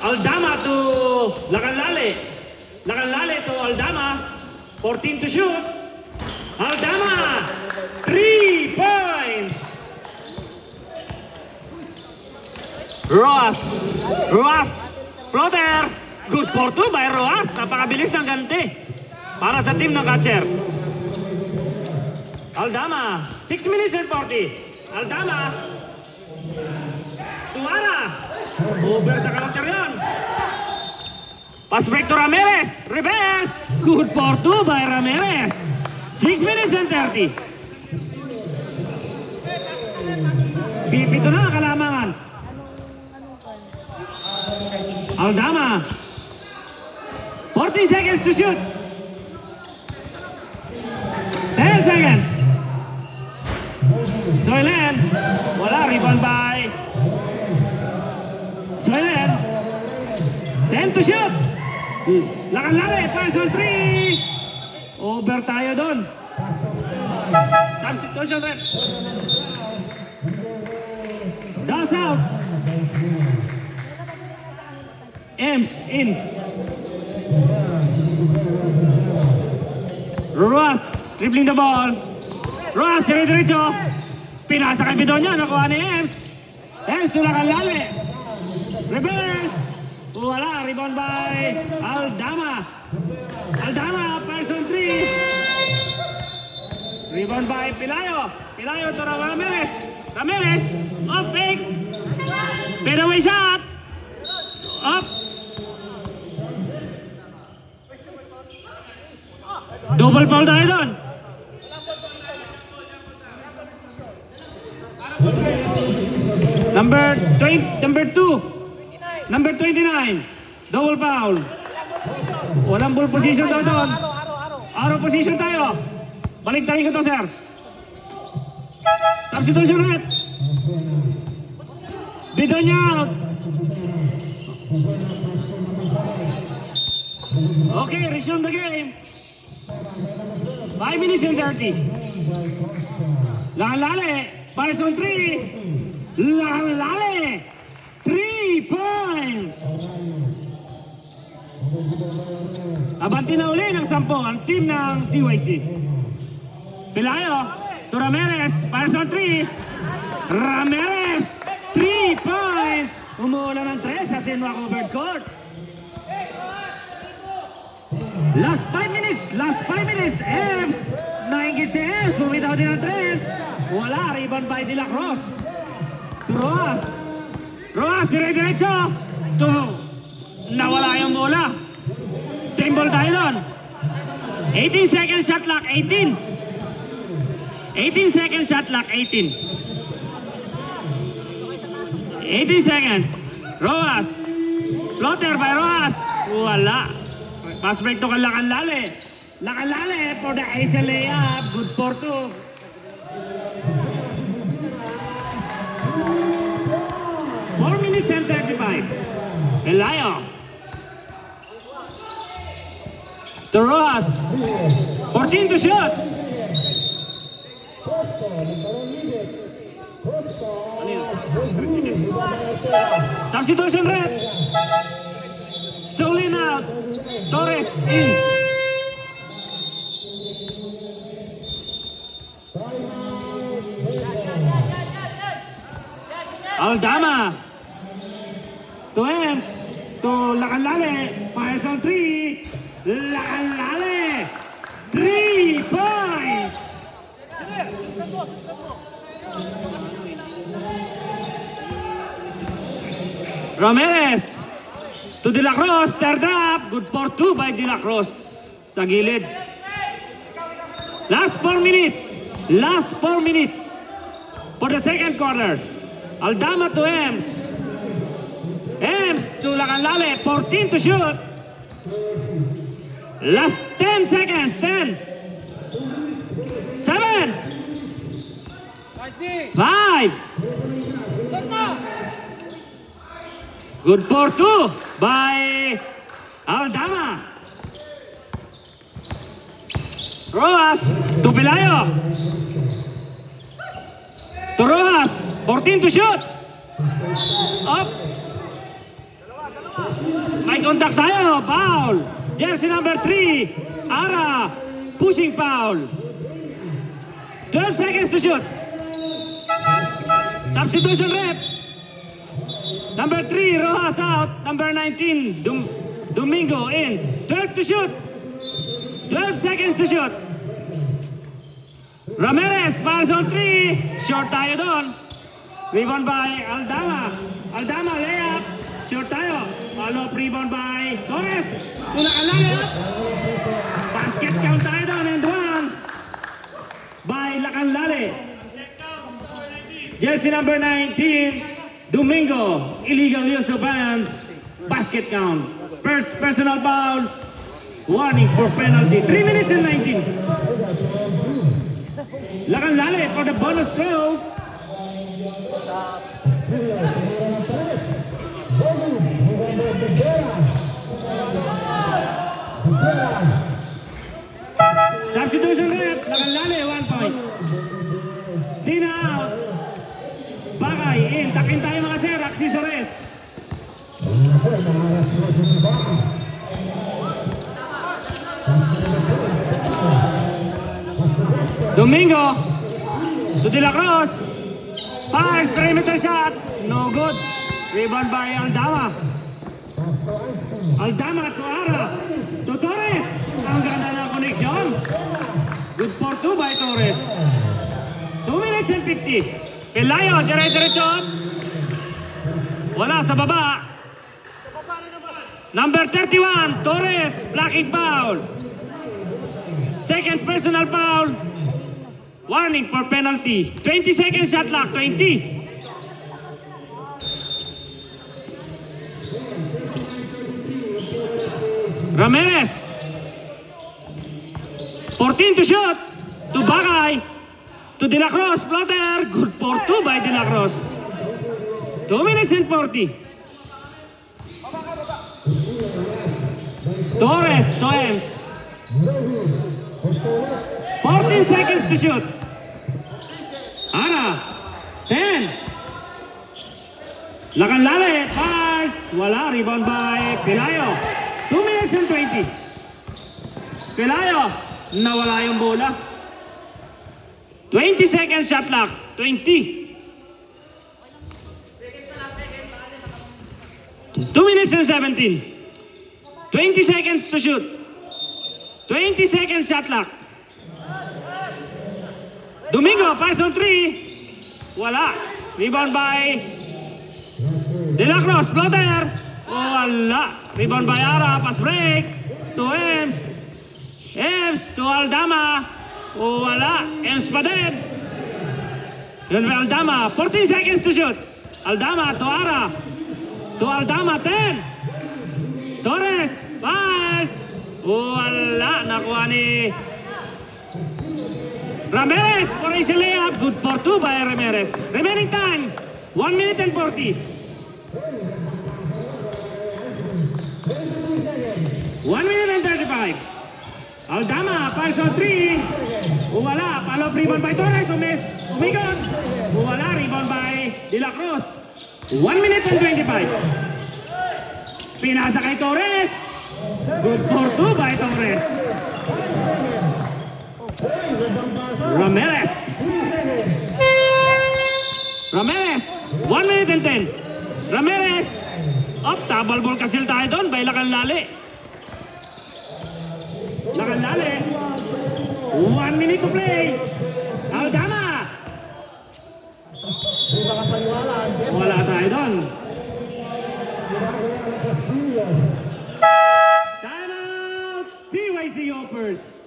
Aldama to Lacanlale. Lacanlale to Aldama. 14 to shoot. Aldama. 3 points. Roas. Floater. Good for 2 by Roas. Napakabilis ng ganti para sa team ng catcher. Aldama. 6 minutes and 40. Aldama. Tuara. Over the counter yun. Pass break to Ramirez. Reverse. Good for 2 by Ramirez. 6 minutes and 30. Pipito na kalamangan. Aldama. 40 seconds to shoot. 10 seconds. Soylen. Wala. Rebound by Soylen. 10 to shoot. Lacanlale. Pass on 3. Over tayo doon. Substitution red. Das out. Ems in. Roas dribbling the ball. Roas dire-diretso. Pinasa kay Bidonya. Nakuha ni Ems. Ems to Lacanlale. Reverse. Wala. Rebound by Aldama. Aldama. Person 3. Rebound by Pilayo. Pilayo to Ramirez. Ramirez. Up big. Fadeaway shot. Up. Double foul tayo doon. Number 2. Number 29. Double foul. Walang ball position daw doon. Arrow position tayo. Balik tayo ko to, sir. Substitution red. Bidonya out. Okay, resume the game. 5 minutes and 30. Lacanlale. Pass on 3. Lacanlale. 3 points. Abanti na uli ng 10 ang team ng TYC. Pilayo to Ramirez. Pass on 3. Ramirez. 3 points. Umuulan ng 3 sa Sinwa covered court. Last 5 minutes. Ems. Naingit si Ems. Bumitaw din ang 3. Wala. Rebound by De La Cruz. Roas. Roas. Dire-diretso. Nawala yung bola. Same ball tayo doon. 18 seconds shot clock. 18 seconds shot clock. 18 seconds. Roas. Floater by Roas. Wala. Pass break to Lacanlale. Lacanlale for the ace layup. Good for 2. Four minutes and 35. Elayo. To Roas. 14 to shoot. Substitution red. Soulin out. Torres in. Aldama. To Ems. To Lacanlale. Pass on 3. Lacanlale. 3 points. Ramirez. To De La Cruz, third up. Good for 2 by De La Cruz. Sa gilid. Last 4 minutes. For the second quarter. Aldama to Ems. Ems to Lacanlale. 14 to shoot. Last 10 seconds. 10. 7. 5. Good for 2 by Aldama. Roas to Pilayo. To Roas. 14 to shoot. Up. May contact tayo. Foul. Jersey number 3. Ara. Pushing foul. 12 seconds to shoot. Substitution rep. Number 3, Rojas out. Number 19, Domingo in. 12 to shoot. 12 seconds to shoot. Ramirez, fouls on 3. Short tayo doon. Rebound by Aldama. Aldama, layup. Short tayo. Follow-up rebound by Torres. Tulak ang layup. Basket count tayo doon and one by Lacanlale. Jersey number 19, Domingo. Illegal use of hands. Basket count. First personal foul. Warning for penalty. 3 minutes and 19. Lacanlale for the bonus throw. Substitution rep. Lacanlale, 1 point. Tina out. Bagay in. Takin tayo mga sir. Accessories. Domingo. To De La Cruz. Pass. Perimeter shot. No good. Rebound by Aldama. Aldama to Ara. To Torres. Ang ganda ng connection. Good for 2 by Torres. 2 minutes and 50. Pelayo, dire-diretso. Wala sa baba. Number 31, Torres, blocking foul. Second personal foul. Warning for penalty. 20 seconds shot clock, 20. Ramirez. 14 to shoot. To Bagay. To De La Cruz, floater. Good for 2 by De La Cruz. 2 minutes and 40. Torres to Ems. 14 seconds to shoot. Ara. 10. Lacanlale, pass. Wala, rebound by Pelayo. 2 minutes and 20. Pelayo, nawala yung bola. 20 seconds shot clock. 20. 2 minutes and 17. 20 seconds to shoot. 20 seconds shot clock. Domingo, pass on 3. Wala. Rebound by De La Cruz, floater. Wala. Rebound by Ara, pass break. To Ems. Ems to Aldama. Wala. Ems pa din. Yun by Aldama. 14 seconds to shoot. Aldama to Ara. To Aldama, 10. Torres, pass. Wala. Nakuha ni Ramirez for easy layup. Good for 2 by Ramirez. Remaining time, 1 minute and 40. 1 minute and 35. Aldama, pass on 3. Wala. Follow rebound by Torres. Umigot. Wala. Rebound by De La Cruz. 1 minute and 25. Pinasa kay Torres. Good for 2 by Torres. Ramirez. Ramirez. 1 minute and 10. Ramirez. Double ball kasil tayo doon by Lacanlale. Lacanlale. 1 minute to play. Aldama. Wala tayo doon. Time out. PYC offers.